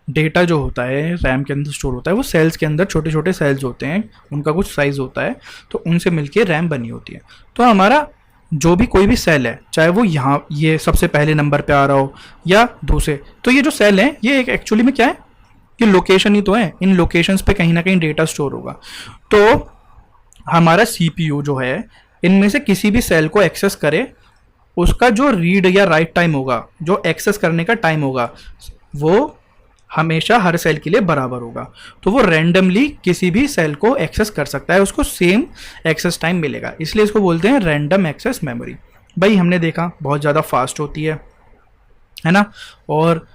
डेटा जो होता है रैम के अंदर स्टोर होता है वो सेल्स के अंदर छोटे छोटे सेल्स होते हैं, उनका कुछ साइज होता है, तो उनसे मिलके रैम बनी होती है। तो हमारा जो भी कोई भी सेल है, चाहे वो यहाँ ये सबसे पहले नंबर पे आ रहा हो या दूसरे, तो ये जो सेल है ये एक एक्चुअली में क्या है, ये लोकेशन ही तो है, इन लोकेशंस पे कहीं ना कहीं डेटा स्टोर होगा। तो हमारा CPU जो है इनमें से किसी भी सेल को एक्सेस करे, उसका जो रीड या राइट टाइम होगा, जो एक्सेस करने का टाइम होगा, वो हमेशा हर सेल के लिए बराबर होगा। तो वो रैंडमली किसी भी सेल को एक्सेस कर सकता है, उसको सेम एक्सेस टाइम मिलेगा, इसलिए इसको बोलते हैं रैंडम एक्सेस मेमोरी। भाई हमने देखा बहुत ज़्यादा फास्ट होती है ना, और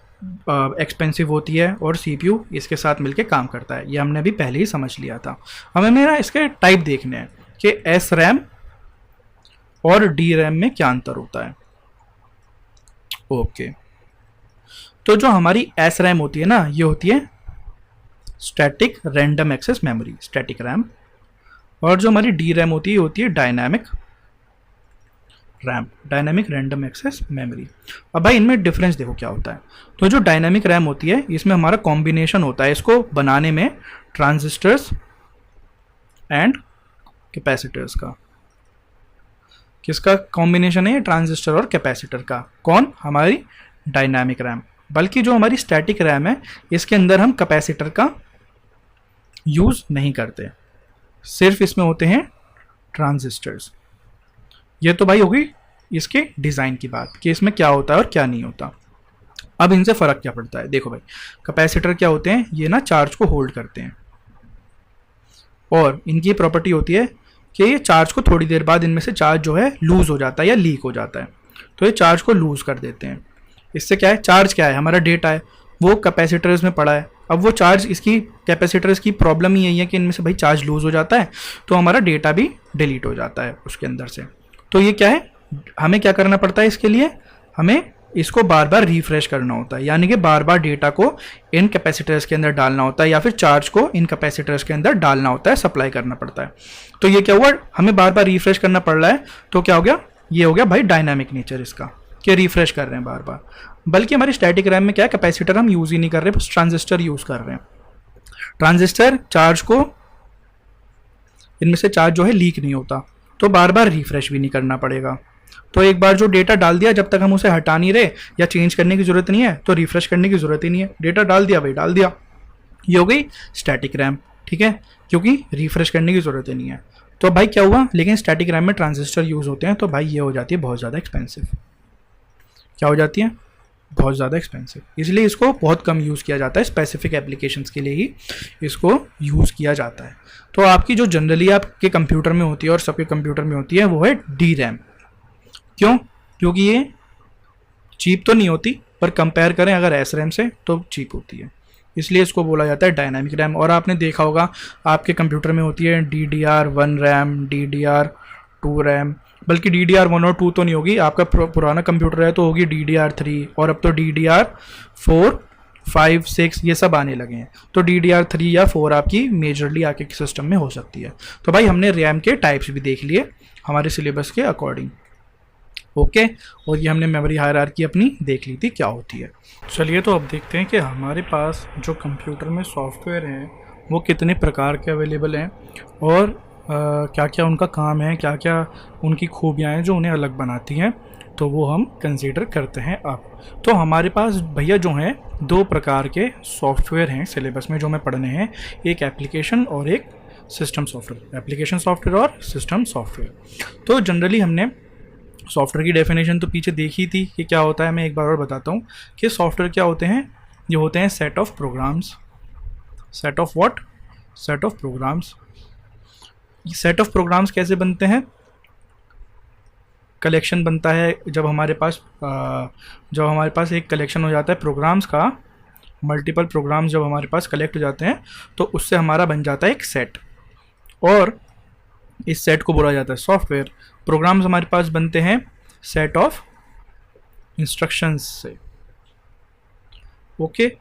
एक्सपेंसिव होती है, और CPU इसके साथ मिलके काम करता है, ये हमने अभी पहले ही समझ लिया था। हमें मेरा इसके टाइप देखने हैं कि एस रैम और डी रैम में क्या अंतर होता है। ओके, तो जो हमारी एस रैम होती है ना, ये होती है static random access memory, static RAM, और जो हमारी डी रैम होती है dynamic RAM, dynamic random access memory. अब भाई इनमें डिफरेंस देखो क्या होता है। तो जो डायनामिक रैम होती है इसमें हमारा कॉम्बिनेशन होता है इसको बनाने में ट्रांजिस्टर्स एंड कैपेसिटर्स का, किसका कॉम्बिनेशन है? ट्रांजिस्टर और कैपेसिटर का। कौन? हमारी डायनामिक रैम। बल्कि जो हमारी स्टैटिक रैम है इसके अंदर हम कैपेसिटर का यूज नहीं करते, सिर्फ इसमें होते हैं ट्रांजिस्टर्स। ये तो भाई होगी इसके डिज़ाइन की बात कि इसमें क्या होता है और क्या नहीं होता। अब इनसे फ़र्क क्या पड़ता है? देखो भाई, कैपेसिटर क्या होते हैं? ये ना चार्ज को होल्ड करते हैं और इनकी प्रॉपर्टी होती है कि ये चार्ज को थोड़ी देर बाद इनमें से चार्ज जो है लूज़ हो जाता है या लीक हो जाता है, तो ये चार्ज को लूज़ कर देते हैं। इससे क्या है? चार्ज क्या है? हमारा डेटा है, वो कैपेसिटर्स में पड़ा है। अब वो चार्ज, इसकी कैपेसिटर्स की प्रॉब्लम ही यही है कि इनमें से भाई चार्ज लूज़ हो जाता है तो हमारा डेटा भी डिलीट हो जाता है उसके अंदर से। तो ये क्या है? हमें क्या करना पड़ता है इसके लिए? हमें इसको बार बार रिफ्रेश करना होता है, यानी कि बार बार डेटा को इन कैपेसिटर्स के अंदर डालना होता है या फिर चार्ज को इन कैपेसिटर्स के अंदर डालना होता है, सप्लाई करना पड़ता है। तो ये क्या हुआ? हमें बार बार रिफ्रेश करना पड़ रहा है, तो क्या हो गया? ये हो गया भाई डायनामिक नेचर इसका, कि रिफ्रेश कर रहे हैं बार बार। बल्कि हमारी स्टैटिक रैम में क्या है? कैपेसिटर हम यूज़ ही नहीं कर रहे, बस ट्रांजिस्टर यूज़ कर रहे हैं। ट्रांजिस्टर चार्ज को, इनमें से चार्ज जो है लीक नहीं होता, तो बार बार रिफ्रेश भी नहीं करना पड़ेगा। तो एक बार जो डेटा डाल दिया, जब तक हम उसे हटा नहीं रहे या चेंज करने की ज़रूरत नहीं है तो रिफ्रेश करने की ज़रूरत ही नहीं है। डेटा डाल दिया भाई, डाल दिया। ये हो गई स्टैटिक रैम, ठीक है, क्योंकि रिफ्रेश करने की ज़रूरत ही नहीं है। तो भाई क्या हुआ? लेकिन स्टैटिक रैम में ट्रांजिस्टर यूज़ होते हैं, तो भाई ये हो जाती है बहुत ज़्यादा एक्सपेंसिव। क्या हो जाती है? बहुत ज़्यादा एक्सपेंसिव। इसलिए इसको बहुत कम यूज़ किया जाता है, स्पेसिफिक एप्लीकेशंस के लिए ही इसको यूज़ किया जाता है। तो आपकी जो जनरली आपके कंप्यूटर में होती है और सबके कंप्यूटर में होती है वो है डी रैम। क्यों? क्योंकि ये चीप तो नहीं होती, पर कंपेयर करें अगर एस रैम से तो चीप होती है, इसलिए इसको बोला जाता है डायनामिक रैम। और आपने देखा होगा आपके कंप्यूटर में होती है DDR1 रैम, DDR2 रैम, बल्कि DDR1 और 2 तो नहीं होगी, आपका पुराना कंप्यूटर है तो होगी DDR3, और अब तो DDR4, 5, 6 ये सब आने लगे हैं। तो DDR3 या 4 आपकी मेजरली आके सिस्टम में हो सकती है। तो भाई हमने रैम के टाइप्स भी देख लिए हमारे सिलेबस के अकॉर्डिंग, ओके। और ये हमने मेमोरी हायरार्की अपनी देख ली थी क्या होती है। चलिए तो अब देखते हैं कि हमारे पास जो कंप्यूटर में सॉफ्टवेयर हैं वो कितने प्रकार के अवेलेबल हैं और क्या क्या उनका काम है, क्या क्या उनकी खूबियाँ हैं जो उन्हें अलग बनाती हैं, तो वो हम कंसीडर करते हैं अब। तो हमारे पास भैया जो हैं 2 प्रकार के सॉफ्टवेयर हैं सिलेबस में जो हमें पढ़ने हैं, एक एप्लीकेशन और एक सिस्टम सॉफ्टवेयर। एप्लीकेशन सॉफ्टवेयर और सिस्टम सॉफ्टवेयर। तो जनरली हमने सॉफ्टवेयर की डेफिनेशन तो पीछे देखी थी कि क्या होता है। मैं एक बार और बताता हूँ कि सॉफ्टवेयर क्या होते हैं। ये होते हैं set of programs. Set of what? Set of programs. Set of programs कैसे बनते हैं? कलेक्शन बनता है जब हमारे पास एक कलेक्शन हो जाता है प्रोग्राम्स का, मल्टीपल प्रोग्राम्स जब हमारे पास कलेक्ट हो जाते हैं तो उससे हमारा बन जाता है एक सेट, और इस सेट को बोला जाता है सॉफ्टवेयर। प्रोग्राम्स हमारे पास बनते हैं सेट ऑफ इंस्ट्रक्शंस से, ओके।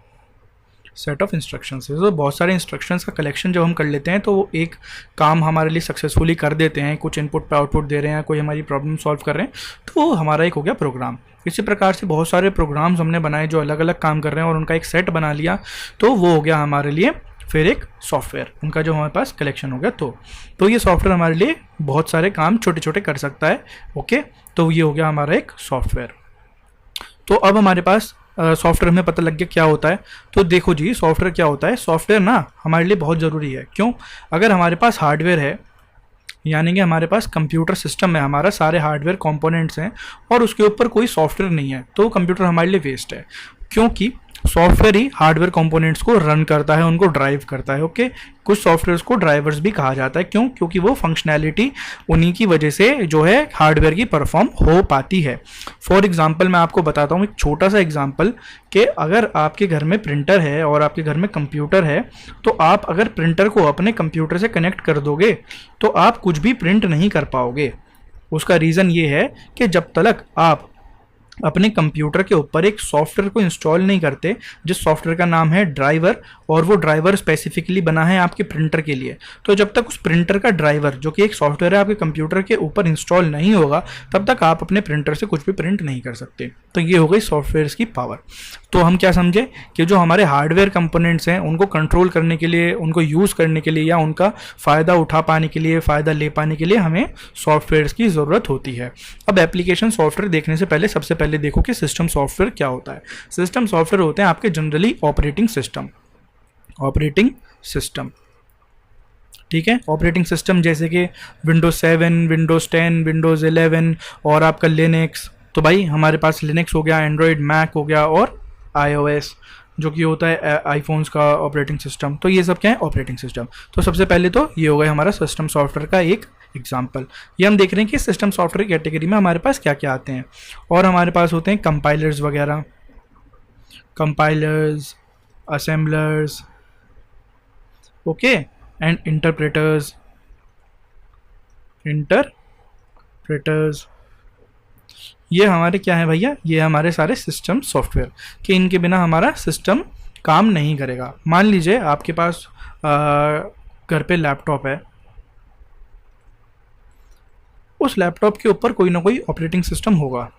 सेट ऑफ इंस्ट्रक्शंस से तो बहुत सारे इंस्ट्रक्शंस का कलेक्शन जब हम कर लेते हैं तो वो एक काम हमारे लिए सक्सेसफुली कर देते हैं। कुछ इनपुट पे आउटपुट दे रहे हैं, कोई हमारी प्रॉब्लम सॉल्व कर रहे हैं, तो वो हमारा एक हो गया प्रोग्राम। इसी प्रकार से बहुत सारे प्रोग्राम्स हमने बनाए जो अलग अलग काम कर रहे हैं और उनका एक सेट बना लिया, तो वो हो गया हमारे लिए फिर एक सॉफ्टवेयर, उनका जो हमारे पास कलेक्शन हो गया। तो ये सॉफ्टवेयर हमारे लिए बहुत सारे काम छोटे छोटे कर सकता है, ओके। तो ये हो गया हमारा एक सॉफ्टवेयर। तो अब हमारे पास सॉफ्टवेयर में पता लग गया क्या होता है। तो देखो जी, सॉफ्टवेयर क्या होता है। सॉफ्टवेयर ना हमारे लिए बहुत ज़रूरी है। क्यों? अगर हमारे पास हार्डवेयर है, यानी कि हमारे पास कंप्यूटर सिस्टम में हमारा सारे हार्डवेयर कंपोनेंट्स हैं और उसके ऊपर कोई सॉफ्टवेयर नहीं है, तो कंप्यूटर हमारे लिए वेस्ट है। क्योंकि सॉफ्टवेयर ही हार्डवेयर कंपोनेंट्स को रन करता है, उनको ड्राइव करता है, ओके। कुछ सॉफ्टवेयर्स को ड्राइवर्स भी कहा जाता है। क्यों? क्योंकि वो फंक्शनैलिटी उन्हीं की वजह से जो है हार्डवेयर की परफॉर्म हो पाती है। फॉर एग्जांपल मैं आपको बताता हूँ एक छोटा सा एग्जांपल कि अगर आपके घर में प्रिंटर है और आपके घर में कंप्यूटर है, तो आप अगर प्रिंटर को अपने कंप्यूटर से कनेक्ट कर दोगे तो आप कुछ भी प्रिंट नहीं कर पाओगे। उसका रीज़न ये है कि जब तक आप अपने कंप्यूटर के ऊपर एक सॉफ्टवेयर को इंस्टॉल नहीं करते जिस सॉफ्टवेयर का नाम है ड्राइवर, और वो ड्राइवर स्पेसिफिकली बना है आपके प्रिंटर के लिए। तो जब तक उस प्रिंटर का ड्राइवर, जो कि एक सॉफ्टवेयर है, आपके कंप्यूटर के ऊपर इंस्टॉल नहीं होगा, तब तक आप अपने प्रिंटर से कुछ भी प्रिंट नहीं कर सकते। तो ये हो गई सॉफ्टवेयर की पावर। तो हम क्या समझे कि जो हमारे हार्डवेयर कंपोनेंट्स हैं उनको कंट्रोल करने के लिए, उनको यूज़ करने के लिए, या उनका फ़ायदा उठा पाने के लिए, फ़ायदा ले पाने के लिए हमें सॉफ्टवेयर की ज़रूरत होती है। अब एप्लीकेशन सॉफ्टवेयर देखने से पहले सबसे पहले देखो कि सिस्टम सॉफ्टवेयर क्या होता है। सिस्टम सॉफ्टवेयर होते हैं आपके generally operating system. Operating system, ठीक है, ऑपरेटिंग सिस्टम जैसे कि विंडोज 7, विंडोज 10, विंडोज 11 और आपका लिनक्स। तो भाई हमारे पास लिनक्स हो गया, एंड्रॉयड, मैक हो गया, और iOS जो कि होता है आईफोन्स का ऑपरेटिंग सिस्टम। तो ये सब क्या है, ऑपरेटिंग सिस्टम। तो सबसे पहले तो ये हो गया हमारा सिस्टम सॉफ्टवेयर का एक एग्जाम्पल। ये हम देख रहे हैं कि सिस्टम सॉफ्टवेयर कैटेगरी में हमारे पास क्या क्या आते हैं। और हमारे पास होते हैं कंपाइलर्स वगैरह, compilers, assemblers, okay, and interpreters. ये हमारे क्या है भैया, ये हमारे सारे सिस्टम सॉफ्टवेयर कि इनके बिना हमारा सिस्टम काम नहीं करेगा। मान लीजिए आपके पास घर पे लैपटॉप है, उस लैपटॉप के ऊपर कोई ना कोई ऑपरेटिंग सिस्टम होगा।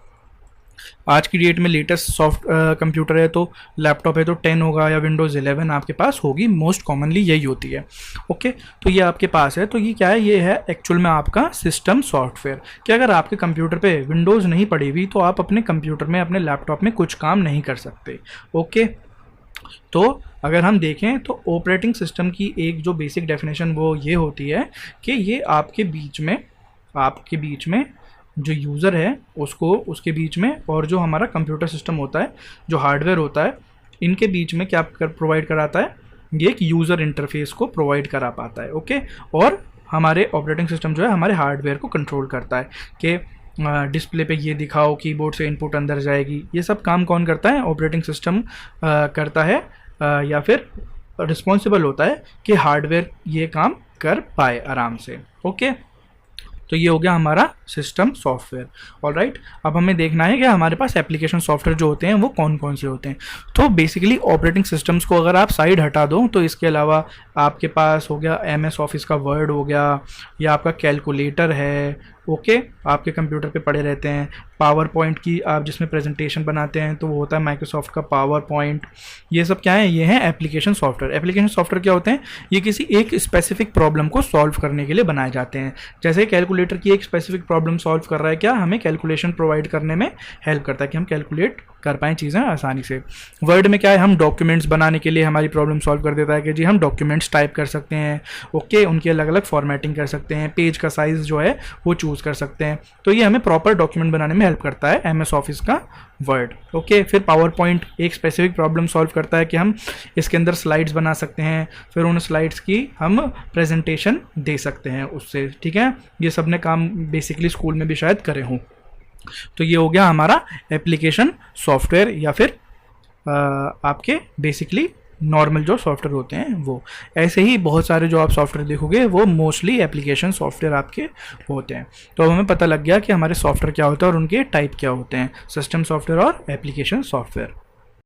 आज की डेट में लेटेस्ट सॉफ्ट कंप्यूटर है तो लैपटॉप है तो 10 होगा या विंडोज़ 11 आपके पास होगी, मोस्ट कॉमनली यही होती है। ओके, तो ये आपके पास है, तो ये क्या है, ये है एक्चुअल में आपका सिस्टम सॉफ्टवेयर। कि अगर आपके कंप्यूटर पे विंडोज़ नहीं पड़ी हुई तो आप अपने कंप्यूटर में, अपने लैपटॉप में कुछ काम नहीं कर सकते। ओके, तो अगर हम देखें तो ऑपरेटिंग सिस्टम की एक जो बेसिक डेफिनेशन वो ये होती है कि ये आपके बीच में जो यूज़र है उसको, उसके बीच में, और जो हमारा कंप्यूटर सिस्टम होता है, जो हार्डवेयर होता है, इनके बीच में क्या प्रोवाइड कराता है, ये एक यूज़र इंटरफेस को प्रोवाइड करा पाता है। ओके, और हमारे ऑपरेटिंग सिस्टम जो है हमारे हार्डवेयर को कंट्रोल करता है कि डिस्प्ले पे ये दिखाओ, कीबोर्ड से इनपुट अंदर जाएगी। ये सब काम कौन करता है, ऑपरेटिंग सिस्टम करता है, या फिर रिस्पॉन्सिबल होता है कि हार्डवेयर ये काम कर पाए आराम से। ओके, तो ये हो गया हमारा सिस्टम सॉफ्टवेयर। ऑलराइट, अब हमें देखना है कि हमारे पास एप्लीकेशन सॉफ्टवेयर जो होते हैं वो कौन कौन से होते हैं। तो बेसिकली ऑपरेटिंग सिस्टम्स को अगर आप साइड हटा दो तो इसके अलावा आपके पास हो गया MS ऑफिस का वर्ड हो गया, या आपका कैलकुलेटर है, ओके, आपके कंप्यूटर पे पड़े रहते हैं। पावर पॉइंट की आप जिसमें प्रेजेंटेशन बनाते हैं तो वो होता है माइक्रोसॉफ्ट का पावर पॉइंट। ये सब क्या है, ये हैं एप्लीकेशन सॉफ्टवेयर। एप्लीकेशन सॉफ्टवेयर क्या होते हैं, ये किसी एक स्पेसिफिक प्रॉब्लम को सॉल्व करने के लिए बनाए जाते हैं। जैसे कैलकुलेटर की एक स्पेसिफिक प्रॉब्लम सॉल्व कर रहा है, क्या हमें कैलकुलेशन प्रोवाइड करने में हेल्प करता है कि हम कैलकुलेट कर पाएँ चीज़ें आसानी से। वर्ड में क्या है, हम डॉक्यूमेंट्स बनाने के लिए हमारी प्रॉब्लम सॉल्व कर देता है कि जी हम डॉक्यूमेंट्स टाइप कर सकते हैं, ओके, उनकी अलग अलग फॉर्मेटिंग कर सकते हैं, पेज का साइज़ जो है वो चूज़ कर सकते हैं। तो ये हमें प्रॉपर डॉक्यूमेंट बनाने में हेल्प करता है MS ऑफिस का वर्ड। ओके, फिर पावर पॉइंट एक स्पेसिफिक प्रॉब्लम सॉल्व करता है कि हम इसके अंदर स्लाइड्स बना सकते हैं, फिर उन स्लाइड्स की हम प्रेजेंटेशन दे सकते हैं उससे। ठीक है, ये सब ने काम बेसिकली स्कूल में भी शायद करे हों। तो ये हो गया हमारा एप्लीकेशन सॉफ्टवेयर, या फिर आपके बेसिकली नॉर्मल जो सॉफ्टवेयर होते हैं वो। ऐसे ही बहुत सारे जो आप सॉफ्टवेयर देखोगे वो मोस्टली एप्लीकेशन सॉफ्टवेयर आपके होते हैं। तो अब हमें पता लग गया कि हमारे सॉफ्टवेयर क्या होता है और उनके टाइप क्या होते हैं, सिस्टम सॉफ्टवेयर और एप्लीकेशन सॉफ्टवेयर।